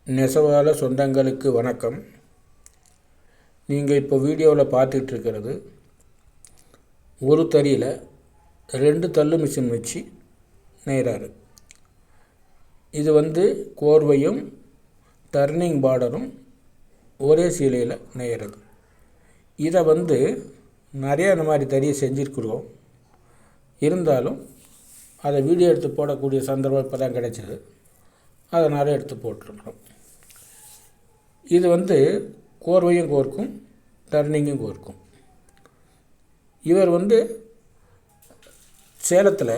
நெசவாள சொந்தங்களுக்கு வணக்கம். நீங்கள் இப்போ வீடியோவில் பார்த்துட்ருக்கிறது ஒரு தறியில் 2 தள்ளு மிஷின் வச்சு நெய்கிறாரு. இது கோர்வையும் டர்னிங் பார்டரும் ஒரே சீலையில் நெய்கிறது. இதை நிறையா இந்த மாதிரி தறியை செஞ்சுருக்குறோம். இருந்தாலும் அதை வீடியோ எடுத்து போடக்கூடிய சந்தர்ப்பம் இப்போ தான் கிடைச்சிது. அதனால் எடுத்து போட்டிருக்கிறோம். இது கோர்வையும் கோர்க்கும், டர்னிங்கும் கோர்க்கும். இவர் சேலத்தில்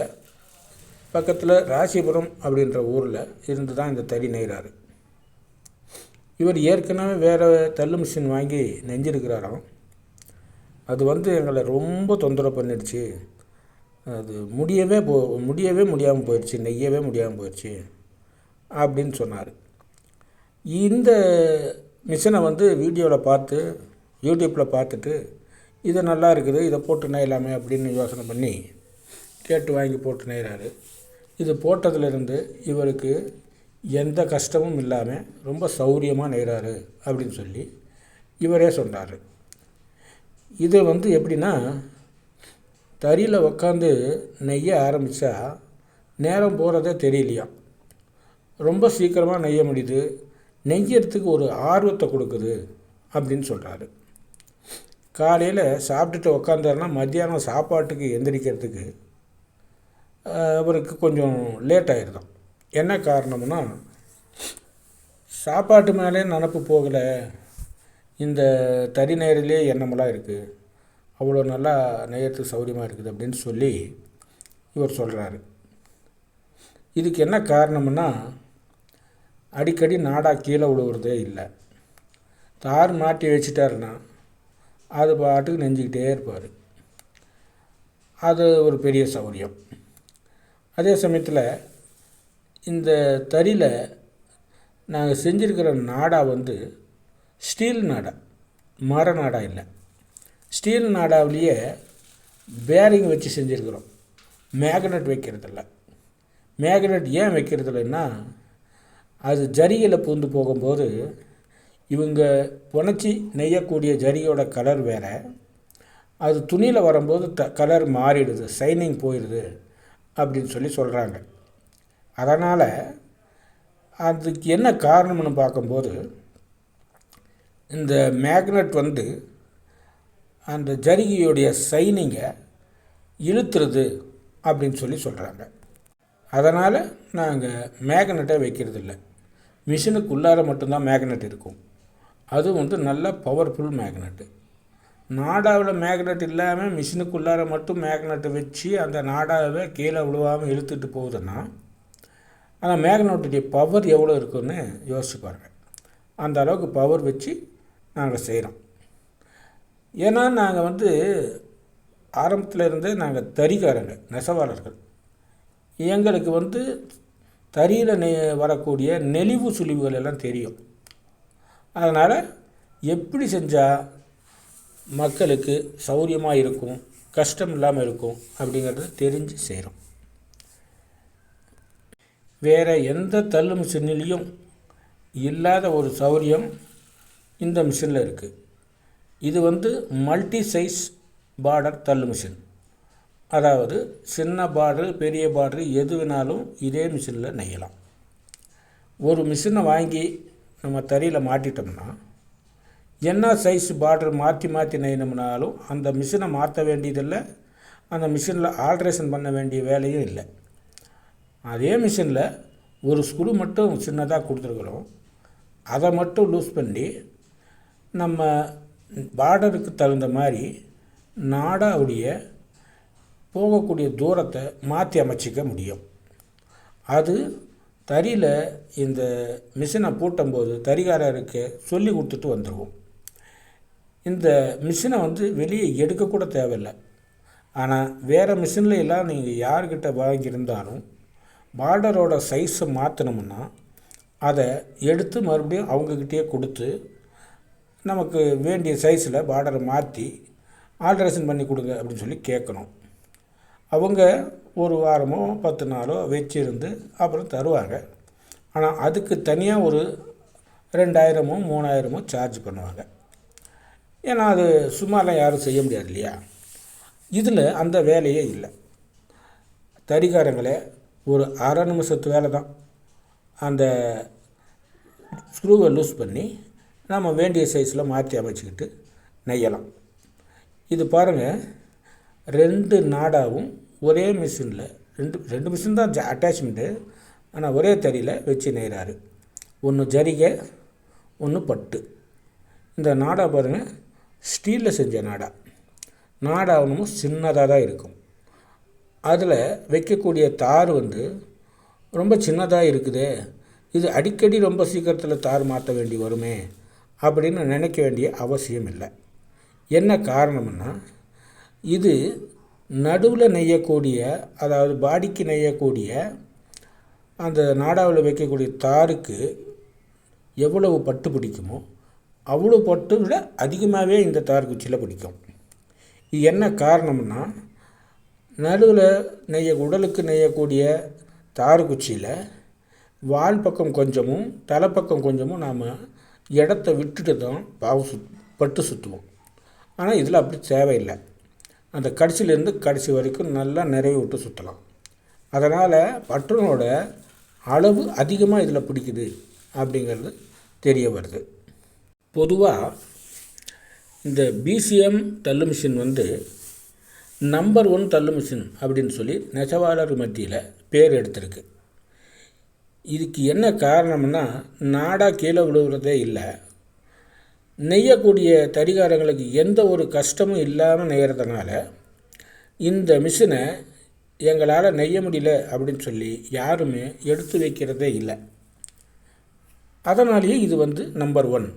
பக்கத்தில் ராசிபுரம் அப்படின்ற ஊரில் இருந்து தான் இந்த தறி நெய்கிறாரு. இவர் ஏற்கனவே வேறு தள்ளு மிஷின் வாங்கி நெஞ்சிருக்கிறாராம். அது எங்களை ரொம்ப தொந்தரவு பண்ணிடுச்சு. அது முடியவே முடியாமல் போயிடுச்சு, நெய்யவே முடியாமல் போயிடுச்சு அப்படின்னு சொன்னார். இந்த மிஷினை வீடியோவில் பார்த்து யூடியூப்பில் பார்த்துட்டு இது நல்லா இருக்குது, இதை போட்டு நெய்யலாமே அப்படின்னு யோசனை பண்ணி கேட்டு வாங்கி போட்டு நெய்கிறாரு. இது போட்டதுலேருந்து இவருக்கு எந்த கஷ்டமும் இல்லாமல் ரொம்ப சௌரியமாக நெய்கிறாரு அப்படின்னு சொல்லி இவரே சொன்னார். இது எப்படின்னா, தறியில் உக்காந்து நெய்ய ஆரம்பித்தா நேரம் போகிறதே தெரியலையா. ரொம்ப சீக்கிரமாக நெய்ய முடியுது, நெய்யறதுக்கு ஒரு ஆர்வத்தை கொடுக்குது அப்படின்னு சொல்கிறாரு. காலையில் சாப்பிட்டுட்டு உக்காந்தாருன்னா மத்தியானம் சாப்பாட்டுக்கு எந்திரிக்கிறதுக்கு அவருக்கு கொஞ்சம் லேட் ஆகிடுதான். என்ன காரணம்னா, சாப்பாட்டு மேலே நினப்பு போகலை, இந்த தறி நெய்யறதுலே எண்ணமெல்லாம் இருக்குது, அவ்வளோ நல்லா நெய்யறதுக்கு சௌரியமாக இருக்குது அப்படின்னு சொல்லி இவர் சொல்கிறாரு. இதுக்கு என்ன காரணம்னா, அடிக்கடி நாடாக கீழே விழுவுறதே இல்லை. தார் மாட்டி வச்சிட்டாருன்னா அது பாட்டுக்கு நெஞ்சிக்கிட்டே இருப்பார். அது ஒரு பெரிய சௌரியம். அதே சமயத்தில் இந்த தறியில் நாங்கள் செஞ்சுருக்கிற நாடா ஸ்டீல் நாடா, மர நாடா இல்லை. ஸ்டீல் நாடாவிலேயே பேரிங் வச்சு செஞ்சுருக்கிறோம். மேக்னெட் வைக்கிறதில்ல. மேக்னெட் ஏன் வைக்கிறதில்லைன்னா, அது ஜரிகையில் பூந்து போகும்போது இவங்க புனைச்சி நெய்யக்கூடிய ஜரிகையோட கலர் வேறு, அது துணியில் வரும்போது கலர் மாறிடுது, ஷைனிங் போயிடுது அப்படின்னு சொல்லி சொல்கிறாங்க. அதனால் அதுக்கு என்ன காரணம்னு பார்க்கும்போது, இந்த மேக்னெட் அந்த ஜரிகையோடைய ஷைனிங்கை இழுத்துறது அப்படின்னு சொல்லி சொல்கிறாங்க. அதனால் நாங்கள் மேக்னெட்டை வைக்கிறதில்ல. மிஷினுக்குள்ளார மட்டும்தான் மேக்னெட் இருக்கும். அது நல்ல பவர்ஃபுல் மேக்னெட்டு. நாடாவில் மேக்னெட் இல்லாமல் மிஷினுக்குள்ளார மட்டும் மேக்னெட்டை வச்சு அந்த நாடாவை கீழே விழுவாமல் இழுத்துட்டு போகுதுன்னா அந்த மேக்னெட்டுடைய பவர் எவ்வளோ இருக்குன்னு யோசிச்சு பாருங்கள். அந்த அளவுக்கு பவர் வச்சு நாங்கள் செய்கிறோம். ஏன்னா நாங்கள் ஆரம்பத்தில் இருந்தே நாங்கள் தறிக்காரங்க, நெசவாளர்கள். எங்களுக்கு தறியில் வரக்கூடிய நெளிவு சுழிவுகள் எல்லாம் தெரியும். அதனால் எப்படி செஞ்சால் மக்களுக்கு சௌரியமாக இருக்கும், கஷ்டம் இல்லாமல் இருக்கும் அப்படிங்கிறத தெரிஞ்சு செய்கிறோம். வேறு எந்த தள்ளு மிஷின்லேயும் இல்லாத ஒரு சௌரியம் இந்த மிஷினில் இருக்குது. இது மல்டி சைஸ் பார்டர் தள்ளு மிஷின். அதாவது சின்ன பார்டரு, பெரிய பார்டரு எது வேணாலும் இதே மிஷினில் நெய்யலாம். ஒரு மிஷினை வாங்கி நம்ம தறியில் மாட்டிட்டோம்னா என்ன சைஸ் பார்டர் மாற்றி மாற்றி நெய்யணும்னாலும் அந்த மிஷினை மாற்ற வேண்டியதில்லை, அந்த மிஷினில் ஆல்ட்ரேஷன் பண்ண வேண்டிய வேலையும் இல்லை. அதே மிஷினில் ஒரு ஸ்க்ரூ மட்டும் சின்னதாக கொடுத்துருக்குறோம். அதை மட்டும் லூஸ் பண்ணி நம்ம பார்டருக்கு தகுந்த மாதிரி நாடாவுடைய போகக்கூடிய தூரத்தை மாற்றி அமைச்சிக்க முடியும். அது தறியில் இந்த மிஷினை பூட்டும்போது தறிகாரருக்கு சொல்லி கொடுத்துட்டு வந்துடுவோம். இந்த மிஷினை வெளியே எடுக்கக்கூட தேவையில்லை. ஆனால் வேறு மிஷினில் எல்லாம் நீங்கள் யார்கிட்ட வாங்கியிருந்தாலும் பார்டரோட சைஸை மாற்றணும்னா அதை எடுத்து மறுபடியும் அவங்கக்கிட்டே கொடுத்து நமக்கு வேண்டிய சைஸில் பார்டரை மாற்றி ஆல்ட்ரேஷன் பண்ணி கொடுங்க அப்படின்னு சொல்லி கேட்கணும். அவங்க ஒரு வாரமோ 10 நாளோ வச்சிருந்து அப்புறம் தருவாங்க. ஆனால் அதுக்கு தனியாக ஒரு 2000மோ 3000மோ சார்ஜ் பண்ணுவாங்க. ஏன்னா அது சும்மாலாம் யாரும் செய்ய முடியாது இல்லையா. இதில் அந்த வேலையே இல்லை. தறிக்காரங்களே ஒரு அரை நிமிஷத்து வேலை தான். அந்த ஸ்க்ரூவை லூஸ் பண்ணி நம்ம வேண்டிய சைஸில் மாற்றி அமைச்சிக்கிட்டு நெய்யலாம். இது பாருங்கள், 2 நாடாவும் ஒரே மிஷினில், ரெண்டு மிஷின் தான் அட்டாச்மெண்ட்டு, ஆனால் ஒரே தறியில் வச்சு நெய்கிறாரு. ஒன்று ஜரிகை, ஒன்று பட்டு. இந்த நாடா பாருங்கள், ஸ்டீலில் செஞ்ச நாடா ஒன்றும் சின்னதாக தான் இருக்கும். அதில் வைக்கக்கூடிய தார் ரொம்ப சின்னதாக இருக்குதே, இது அடிக்கடி ரொம்ப சீக்கிரத்தில் தார் மாற்ற வேண்டி வருமே அப்படின்னு நினைக்க வேண்டிய அவசியம் இல்லை. என்ன காரணம்னா, இது நடுவில் நெய்யக்கூடிய, அதாவது பாடிக்கு நெய்யக்கூடிய அந்த நாடாவில் வைக்கக்கூடிய தாருக்கு எவ்வளவு பட்டு பிடிக்குமோ அவ்வளோ பட்டு விட அதிகமாகவே இந்த தார் குச்சியில் பிடிக்கும். இது என்ன காரணம்னா, நடுவில் உடலுக்கு நெய்யக்கூடிய தார் குச்சியில் வால் பக்கம் கொஞ்சமும் தலைப்பக்கம் கொஞ்சமும் நாம் இடத்த விட்டுட்டு தான் பட்டு சுற்றுவோம். ஆனால் இதில் அப்படி தேவையில்லை. அந்த கடைசியிலேருந்து கடைசி வரைக்கும் நல்லா நிறைய விட்டு சுற்றலாம். அதனால் பட்டனோட அளவு அதிகமாக இதில் பிடிக்குது அப்படிங்கிறது தெரிய வருது. பொதுவாக இந்த பிசிஎம் தள்ளு மிஷின் நம்பர் 1 தள்ளு மிஷின் அப்படின்னு சொல்லி நெசவாளர் மத்தியில் பேர் எடுத்திருக்கு. இதுக்கு என்ன காரணம்னா, நாடா கீழே விழுகிறதே இல்லை. நெய்யக்கூடிய தறிகாரங்களுக்கு எந்த ஒரு கஷ்டமும் இல்லாமல் நெய்கிறதுனால இந்த மிஷினை எங்களால் நெய்ய முடியல அப்படின்னு சொல்லி யாருமே எடுத்து வைக்கிறதே இல்லை. அதனாலேயே இது நம்பர் 1.